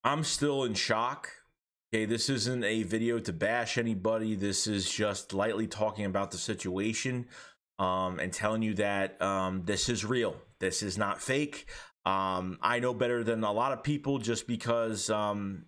I'm still in shock. Okay, this isn't a video to bash anybody. This is just lightly talking about the situation, and telling you that this is real. This is not fake. I know better than a lot of people just because the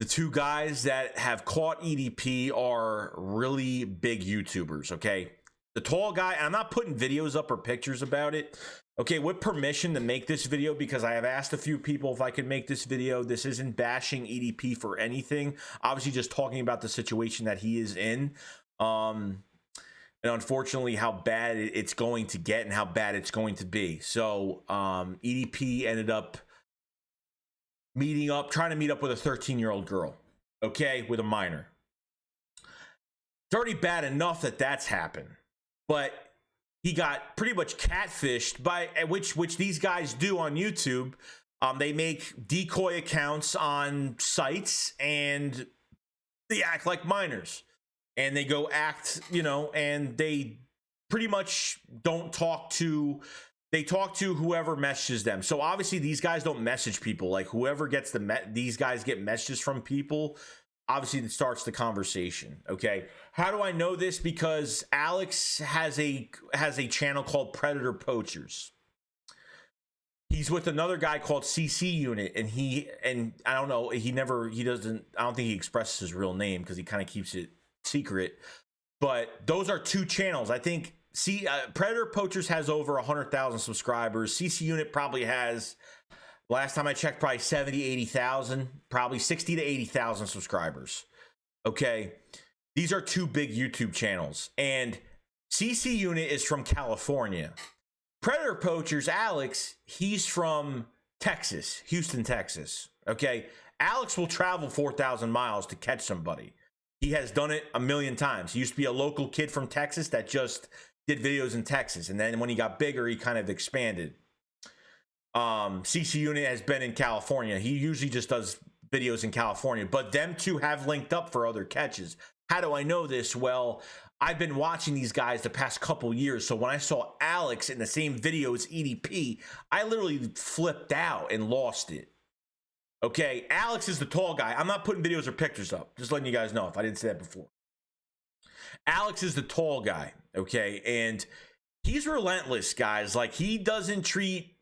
two guys that have caught EDP are really big YouTubers, okay? The tall guy, and I'm not putting videos up or pictures about it, okay, with permission to make this video, because I have asked a few people if I could make this video. This isn't bashing EDP for anything. Obviously, just talking about the situation that he is in. And unfortunately, how bad it's going to get and how bad it's going to be. So, EDP ended up trying to meet up with a 13-year-old girl, okay, with a minor. It's already bad enough that that's happened, but he got pretty much catfished by which these guys do on YouTube. They make decoy accounts on sites and they act like minors, and they go act, and they pretty much don't talk to. They talk to whoever messages them. So obviously these guys don't message people. Like whoever gets these guys get messages from people. Obviously it starts the conversation. Okay. How do I know this? Because Alex has a channel called Predator Poachers. He's with another guy called CC Unit, and I don't know, I don't think he expresses his real name because he kind of keeps it secret. But those are two channels. I think Predator Poachers has over 100,000 subscribers. CC Unit probably has, last time I checked, probably 70, 80,000, probably 60 to 80,000 subscribers. Okay. These are two big YouTube channels, and CC Unit is from California. Predator Poachers, Alex, he's from Texas, Houston, Texas. Okay. Alex will travel 4,000 miles to catch somebody. He has done it a million times. He used to be a local kid from Texas that just did videos in Texas, and then when he got bigger, he kind of expanded. CC Unit has been in California. He usually just does videos in California, but them two have linked up for other catches. How do I know this? Well, I've been watching these guys the past couple years, so when I saw Alex in the same video as EDP, I literally flipped out and lost it. Okay, Alex is the tall guy. I'm not putting videos or pictures up, just letting you guys know if I didn't say that before. Alex is the tall guy, okay? And he's relentless, guys. Like, he doesn't treat,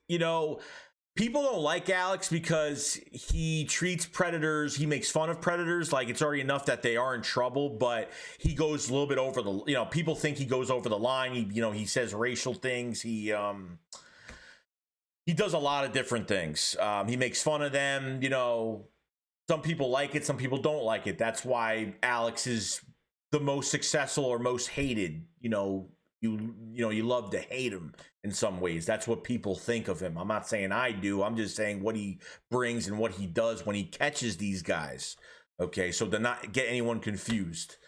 people don't like Alex because he treats predators, he makes fun of predators. Like, it's already enough that they are in trouble, but he goes a little bit over the, people think he goes over the line. He says racial things. He does a lot of different things. He makes fun of them. Some people like it, some people don't like it. That's why Alex is the most successful or most hated. You love to hate him in some ways. That's what people think of him. I'm not saying I do. I'm just saying what he brings and what he does when he catches these guys. Okay, so to not get anyone confused.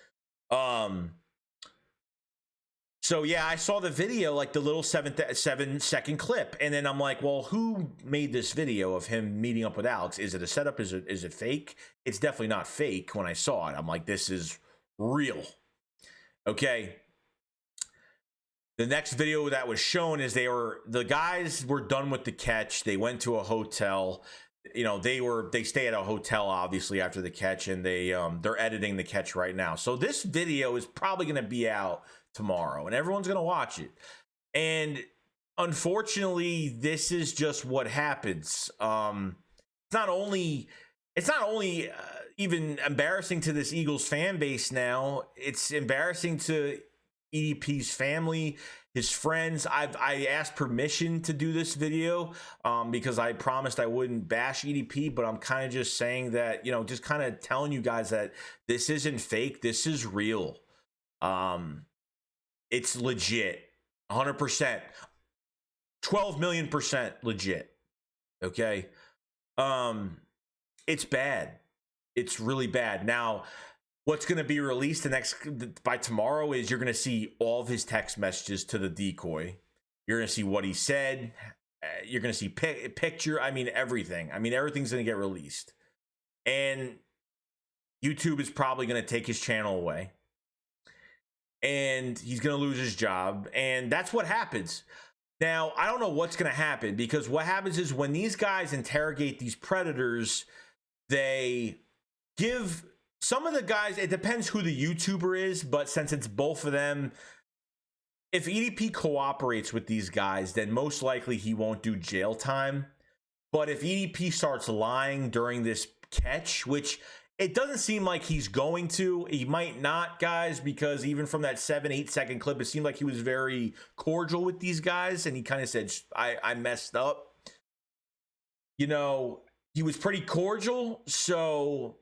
So yeah, I saw the video, like the little 7-second clip, and then I'm like, well, who made this video of him meeting up with Alex? Is it a setup? Is it fake? It's definitely not fake. When I saw it, I'm like, this is real. Okay. The next video that was shown is the guys were done with the catch. They went to a hotel. They stay at a hotel obviously after the catch, and they're editing the catch right now. So this video is probably going to be out tomorrow, and everyone's going to watch it. And unfortunately, this is just what happens. It's not only even embarrassing to this Eagles fan base now, it's embarrassing to EDP's family, his friends. I asked permission to do this video because I promised I wouldn't bash EDP, but I'm kind of just saying that, just kind of telling you guys that this isn't fake. This is real. It's legit. 100%. 12 million% legit. Okay. It's bad. It's really bad. Now, what's going to be released by tomorrow is you're going to see all of his text messages to the decoy. You're going to see what he said. You're going to see picture. Everything. Everything's going to get released. And YouTube is probably going to take his channel away. And he's going to lose his job. And that's what happens. Now, I don't know what's going to happen, because what happens is when these guys interrogate these predators, they give some of the guys, it depends who the YouTuber is, but since it's both of them, if EDP cooperates with these guys, then most likely he won't do jail time. But if EDP starts lying during this catch, which it doesn't seem like he's going to, he might not, guys, because even from that 7-8 second clip, it seemed like he was very cordial with these guys, and he kind of said, I messed up. You know, he was pretty cordial, so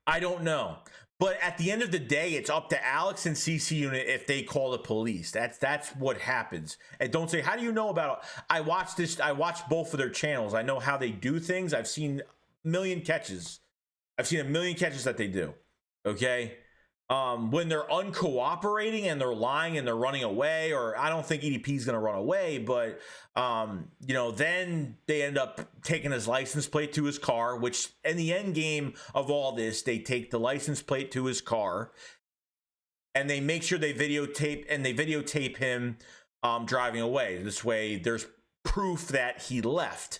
I don't know. But at the end of the day, it's up to Alex and CC Unit if they call the police. That's what happens. And don't say, how do you know about it? I watched both of their channels. I know how they do things. I've seen a million catches. I've seen a million catches that they do. Okay. When they're uncooperating and they're lying and they're running away, or I don't think EDP is going to run away, but you know, then they end up taking his license plate to his car, which in the end game of all this, they take the license plate to his car and they make sure they videotape him driving away. This way there's proof that he left.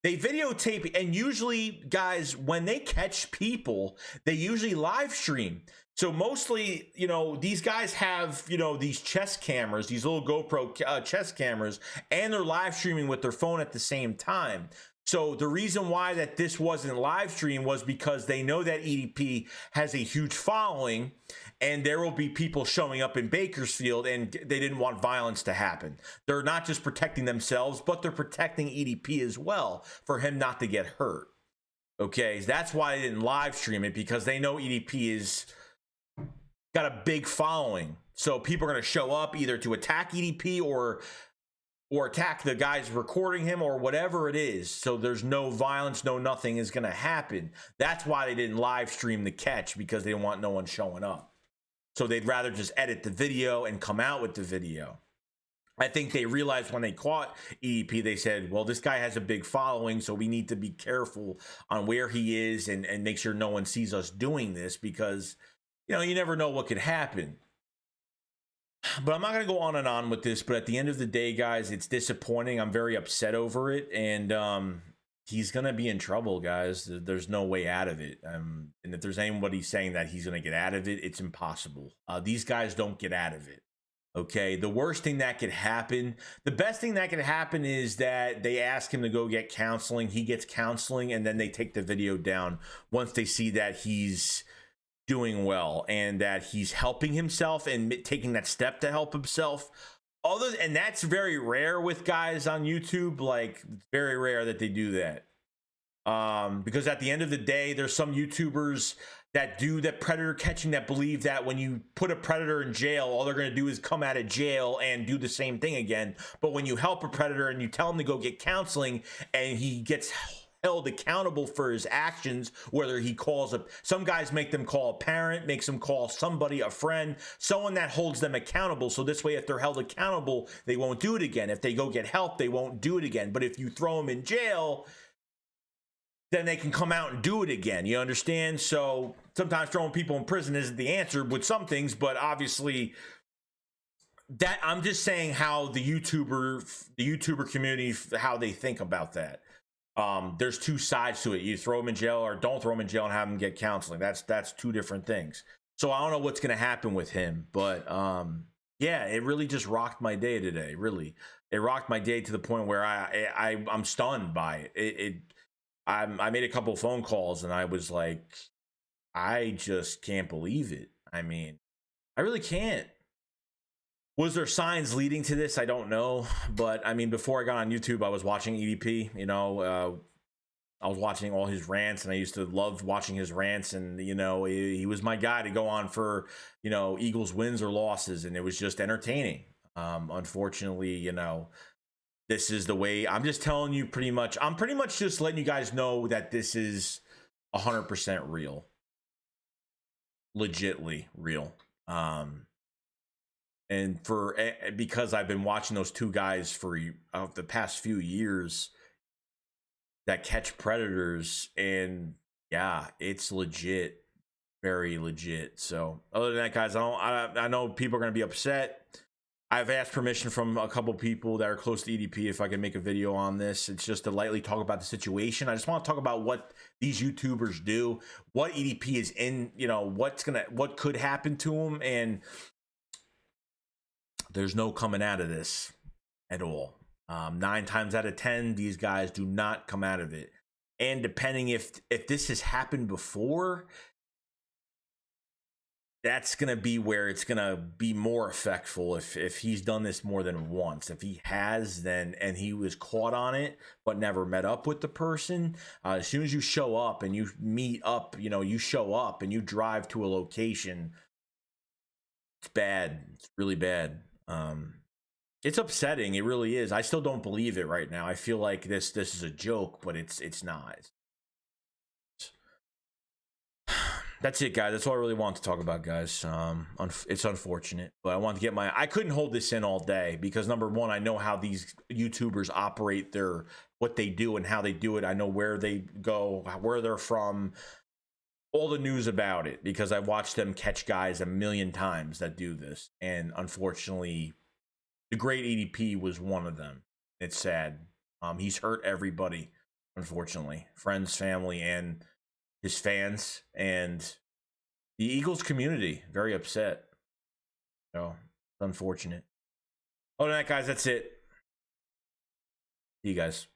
They videotape, and usually, guys, when they catch people, they usually live stream. So mostly, you know, these guys have, you know, these chest cameras, these little GoPro chest cameras, and they're live streaming with their phone at the same time. So the reason why that this wasn't live stream was because they know that EDP has a huge following, and there will be people showing up in Bakersfield, and they didn't want violence to happen. They're not just protecting themselves, but they're protecting EDP as well, for him not to get hurt. Okay, that's why they didn't live stream it, because they know EDP is got a big following. So people are going to show up either to attack EDP or attack the guys recording him or whatever it is. So there's no violence, no nothing is going to happen. That's why they didn't live stream the catch, because they didn't want no one showing up. So they'd rather just edit the video and come out with the video. I think they realized when they caught EDP, they said, well, this guy has a big following, so we need to be careful on where he is and make sure no one sees us doing this, because, you know, you never know what could happen. But I'm not going to go on and on with this, but at the end of the day, guys, it's disappointing. I'm very upset over it, and he's going to be in trouble, guys. There's no way out of it. And if there's anybody saying that he's going to get out of it, it's impossible. These guys don't get out of it. Okay, the worst thing that could happen, the best thing that could happen is that they ask him to go get counseling. He gets counseling, and then they take the video down once they see that he's doing well and that he's helping himself and taking that step to help himself. And that's very rare with guys on YouTube. Like, it's very rare that they do that. Because at the end of the day, there's some YouTubers that do that predator catching that believe that when you put a predator in jail, all they're going to do is come out of jail and do the same thing again. But when you help a predator and you tell him to go get counseling, and he gets held accountable for his actions, whether he calls some guys make them call a parent, makes them call somebody, a friend, someone that holds them accountable. So this way, if they're held accountable, they won't do it again. If they go get help, they won't do it again. But if you throw them in jail, then they can come out and do it again. You understand? So sometimes throwing people in prison isn't the answer with some things, but obviously that I'm just saying how the YouTuber community, how they think about that. There's two sides to it. You throw them in jail or don't throw them in jail and have them get counseling. That's two different things. So I don't know what's going to happen with him, but yeah, it really just rocked my day today. Really, it rocked my day to the point where I'm stunned by it. I made a couple of phone calls and I was like, I just can't believe it. I mean, I really can't. Was there signs leading to this? I don't know. But I mean, before I got on YouTube, I was watching EDP, you know, I was watching all his rants, and I used to love watching his rants. And, you know, he was my guy to go on for, you know, Eagles wins or losses. And it was just entertaining. Unfortunately, you know, this is the way. I'm just telling you I'm pretty much just letting you guys know that this is 100% real. Legitly real. And because I've been watching those two guys for the past few years that catch predators, and yeah, it's legit, very legit. So other than that, guys, I know people are going to be upset. I've asked permission from a couple people that are close to EDP if I can make a video on this. It's just to lightly talk about the situation. I just want to talk about what these YouTubers do, what EDP is in, you know, what could happen to them, and there's no coming out of this at all. 9 times out of 10, these guys do not come out of it. And depending if this has happened before, that's going to be where it's going to be more effectful if he's done this more than once. If he has, then, and he was caught on it but never met up with the person, as soon as you show up and you meet up, you know, you show up and you drive to a location, it's bad. It's really bad. It's upsetting. It really is. I still don't believe it right now. I feel like this is a joke, but it's not. That's it, guys. That's all I really want to talk about, guys. It's unfortunate, but I wanted to get I couldn't hold this in all day because, number one, I know how these YouTubers operate what they do and how they do it. I know where they go, where they're from, all the news about it, because I watched them catch guys a million times that do this. And unfortunately, the great EDP was one of them. It's sad. He's hurt everybody, unfortunately. Friends, family, and his fans, and the Eagles community very upset. So it's unfortunate. Other than that, guys, that's it. See you guys.